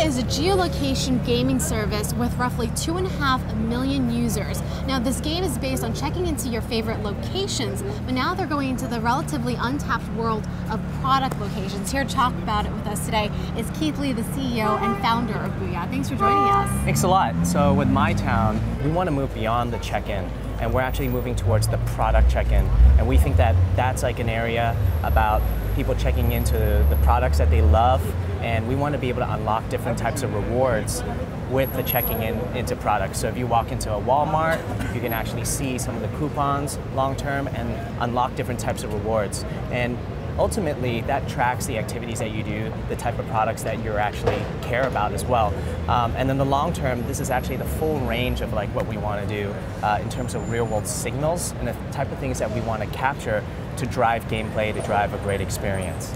Booyah is a geolocation gaming service with roughly 2.5 million users. Now, this game is based on checking into your favorite locations, but now they're going into the relatively untapped world of product locations. Here to talk about it with us today is Keith Lee, the CEO and founder of Booyah. Thanks for joining us. Thanks a lot. So with my town, we want to move beyond the check-in, and we're actually moving towards the product check-in. And we think that that's like an area about people checking into the products that they love, and we want to be able to unlock different types of rewards with the checking into products. So if you walk into a Walmart, you can actually see some of the coupons long-term and unlock different types of rewards. And ultimately, that tracks the activities that you do, the type of products that you actually care about as well. And then the long term, this is actually the full range of like what we want to do in terms of real world signals and the type of things that we want to capture to drive gameplay, to drive a great experience.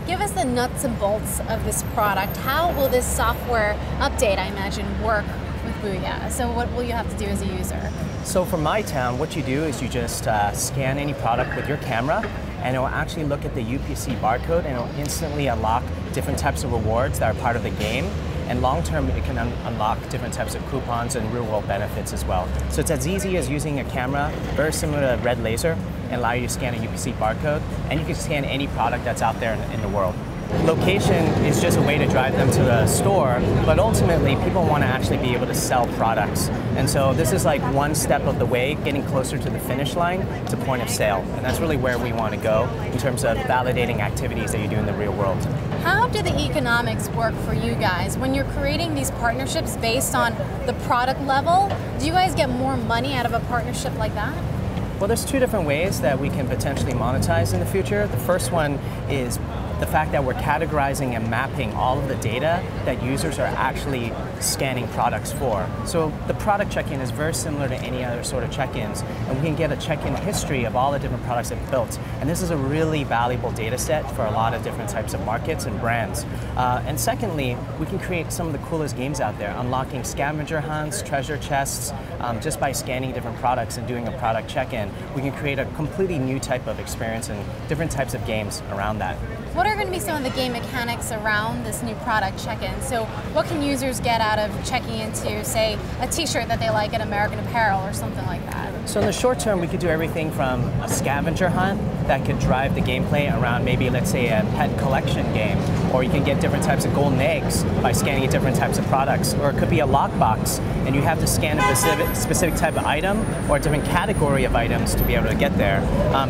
Give us the nuts and bolts of this product. How will this software update, I imagine, work with Booyah? So what will you have to do as a user? So for my town, what you do is you just scan any product with your camera, and it will actually look at the UPC barcode and it will instantly unlock different types of rewards that are part of the game. And long term, it can unlock different types of coupons and real world benefits as well. So it's as easy as using a camera, very similar to a red laser, and allow you to scan a UPC barcode, and you can scan any product that's out there in the world. Location is just a way to drive them to the store, but ultimately people want to actually be able to sell products. And so this is like one step of the way, getting closer to the finish line to point of sale. And that's really where we want to go in terms of validating activities that you do in the real world. How do the economics work for you guys? When you're creating these partnerships based on the product level, do you guys get more money out of a partnership like that? Well, there's two different ways that we can potentially monetize in the future. The first one is the fact that we're categorizing and mapping all of the data that users are actually scanning products for. So the product check-in is very similar to any other sort of check-ins, and we can get a check-in history of all the different products they've built. And this is a really valuable data set for a lot of different types of markets and brands. And secondly, we can create some of the coolest games out there, unlocking scavenger hunts, treasure chests, just by scanning different products and doing a product check-in. We can create a completely new type of experience and different types of games around that. What are going to be some of the game mechanics around this new product check-in? So what can users get out of checking into, say, a t-shirt that they like at American Apparel or something like that? So in the short term, we could do everything from a scavenger hunt that could drive the gameplay around maybe, let's say, a pet collection game, or you can get different types of golden eggs by scanning different types of products, or it could be a lockbox, and you have to scan a specific type of item or a different category of items to be able to get there.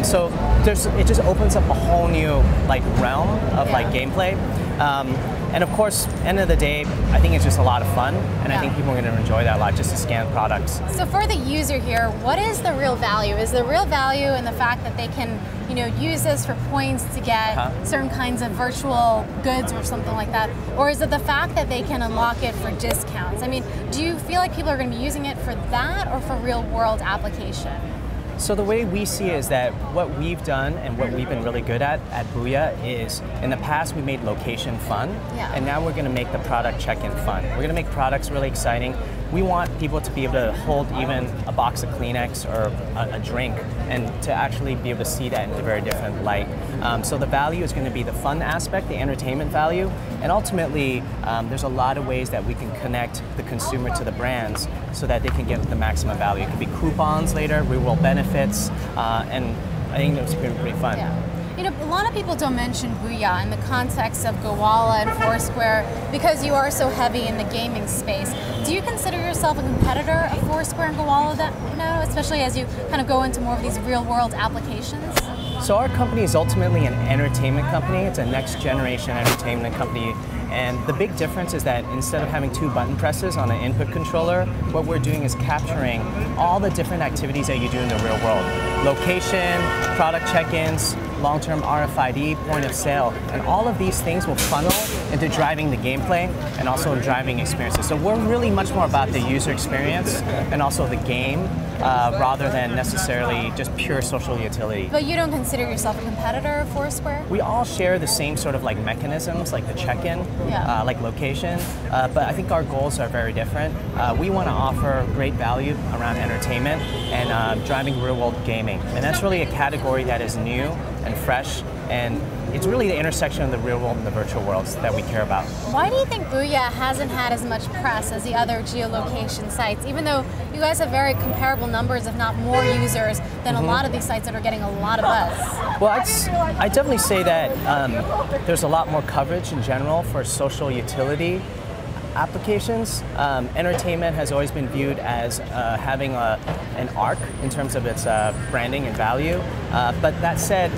So it just opens up a whole new like realm of like gameplay. And of course, end of the day, I think it's just a lot of fun, and I think people are going to enjoy that a lot, just to scan products. So for the user here, what is the real value? Is the real value in the fact that they can, use this for points to get certain kinds of virtual goods or something like that? Or is it the fact that they can unlock it for discounts? I mean, do you feel like people are going to be using it for that or for real world application? So the way we see it is that what we've done and what we've been really good at Booyah is, in the past we made location fun, and now we're going to make the product check-in fun. We're going to make products really exciting. We want people to be able to hold even a box of Kleenex or a drink and to actually be able to see that in a very different light. So the value is going to be the fun aspect, the entertainment value, and ultimately there's a lot of ways that we can connect the consumer to the brands so that they can get the maximum value. It could be coupons later, real world benefits, and I think that's pretty fun. A lot of people don't mention Booyah in the context of Gowalla and Foursquare because you are so heavy in the gaming space. Do you consider yourself a competitor of Foursquare and Gowalla now, especially as you kind of go into more of these real-world applications? So our company is ultimately an entertainment company. It's a next-generation entertainment company. And the big difference is that instead of having two button presses on an input controller, what we're doing is capturing all the different activities that you do in the real world. Location, product check-ins, long-term RFID, point of sale, and all of these things will funnel into driving the gameplay and also driving experiences. So we're really much more about the user experience and also the game rather than necessarily just pure social utility. But you don't consider yourself a competitor of Foursquare? We all share the same sort of like mechanisms, like the check-in, like location, but I think our goals are very different. We want to offer great value around entertainment and driving real-world gaming, and that's really a category that is new and fresh, and it's really the intersection of the real world and the virtual worlds that we care about. Why do you think Booyah hasn't had as much press as the other geolocation sites, even though you guys have very comparable numbers, if not more users, than a lot of these sites that are getting a lot of buzz? Well, I'd definitely say that there's a lot more coverage in general for social utility applications. Entertainment has always been viewed as having an arc in terms of its branding and value. But that said,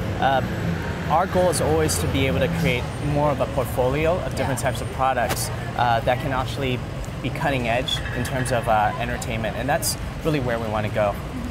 our goal is always to be able to create more of a portfolio of different types of products that can actually be cutting edge in terms of entertainment. And that's really where we want to go.